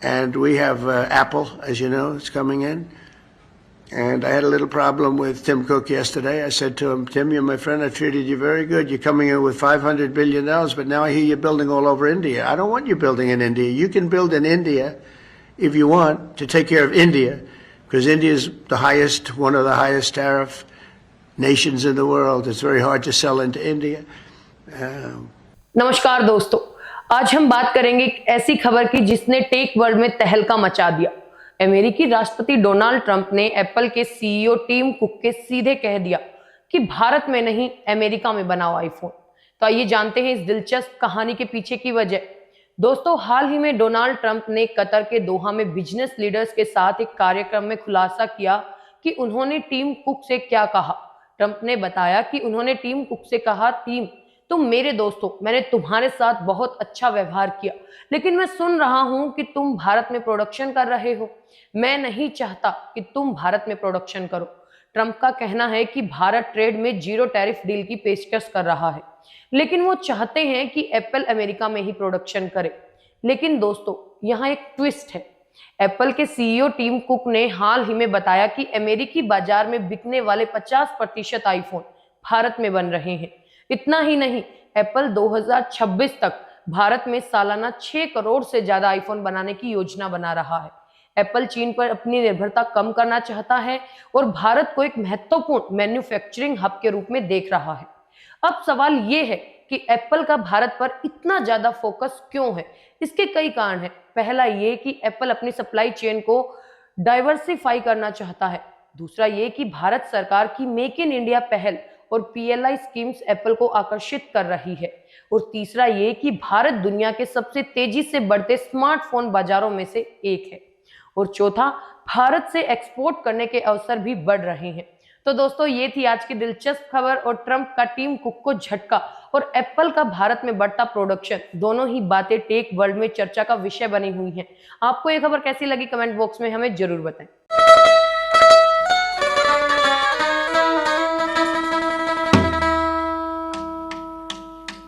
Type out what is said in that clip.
And we have Apple, as you know, it's coming in. And I had a little problem with Tim Cook yesterday. I said to him, Tim, you're my friend. I treated you very good. You're coming in with $500 billion, but now I hear you're building all over India. I don't want you building in India. You can build in India if you want to take care of India, because India is the highest, one of the highest tariff nations in the world. It's very hard to sell into India. नमस्कार दोस्तों, आज हम बात करेंगे एक ऐसी खबर की जिसने टेक वर्ल्ड में तहलका मचा दिया। अमेरिकी राष्ट्रपति डोनाल्ड ट्रंप ने एप्पल के सीईओ टिम कुक के सीधे कह दिया कि भारत में नहीं अमेरिका में बनाओ आईफोन। तो आइए जानते हैं इस दिलचस्प कहानी के पीछे की वजह। दोस्तों, हाल ही में डोनाल्ड ट्रंप ने कतर के दोहा में बिजनेस लीडर्स के साथ एक कार्यक्रम में खुलासा किया कि उन्होंने टिम कुक से क्या कहा। ट्रंप ने बताया कि उन्होंने टिम कुक से कहा, टिम, तुम मेरे दोस्त हो, मैंने तुम्हारे साथ बहुत अच्छा व्यवहार किया, लेकिन मैं सुन रहा हूं कि तुम भारत में प्रोडक्शन कर रहे हो। मैं नहीं चाहता कि तुम भारत में प्रोडक्शन करो। ट्रंप का कहना है कि भारत ट्रेड में जीरो टैरिफ डील की पेशकश कर रहा है, लेकिन वो चाहते हैं कि एप्पल अमेरिका में ही प्रोडक्शन करे। लेकिन दोस्तों, यहाँ एक ट्विस्ट है। एप्पल के सीईओ टिम कुक ने हाल ही में बताया कि अमेरिकी बाजार में बिकने वाले 50% आईफोन भारत में बन रहे हैं। इतना ही नहीं, एप्पल 2026 तक भारत में सालाना 6 करोड़ से ज्यादा आईफोन बनाने की योजना बना रहा है। एप्पल चीन पर अपनी निर्भरता कम करना चाहता है और भारत को एक महत्वपूर्ण मैन्युफैक्चरिंग हब के रूप में देख रहा है। अब सवाल ये है कि एप्पल का भारत पर इतना ज्यादा फोकस क्यों है? इसके कई कारण हैं। पहला ये कि एप्पल अपनी सप्लाई चेन को डाइवर्सिफाई करना चाहता है। दूसरा ये कि भारत सरकार की मेक इन इंडिया पहल और पीएलआई स्कीम्स एप्पल को आकर्षित कर रही है। और तीसरा ये कि भारत दुनिया के सबसे तेजी से बढ़ते स्मार्टफोन बाजारों में से एक है। और चौथा, भारत से एक्सपोर्ट करने के अवसर भी बढ़ रहे हैं। तो दोस्तों, ये थी आज की दिलचस्प खबर और ट्रंप का टिम कुक को झटका और एप्पल का भारत में बढ़ता प्रोडक्शन, दोनों ही बातें टेक वर्ल्ड में चर्चा का विषय बनी हुई हैं। आपको ये खबर कैसी लगी? कमेंट बॉक्स में हमें जरूर बताएं।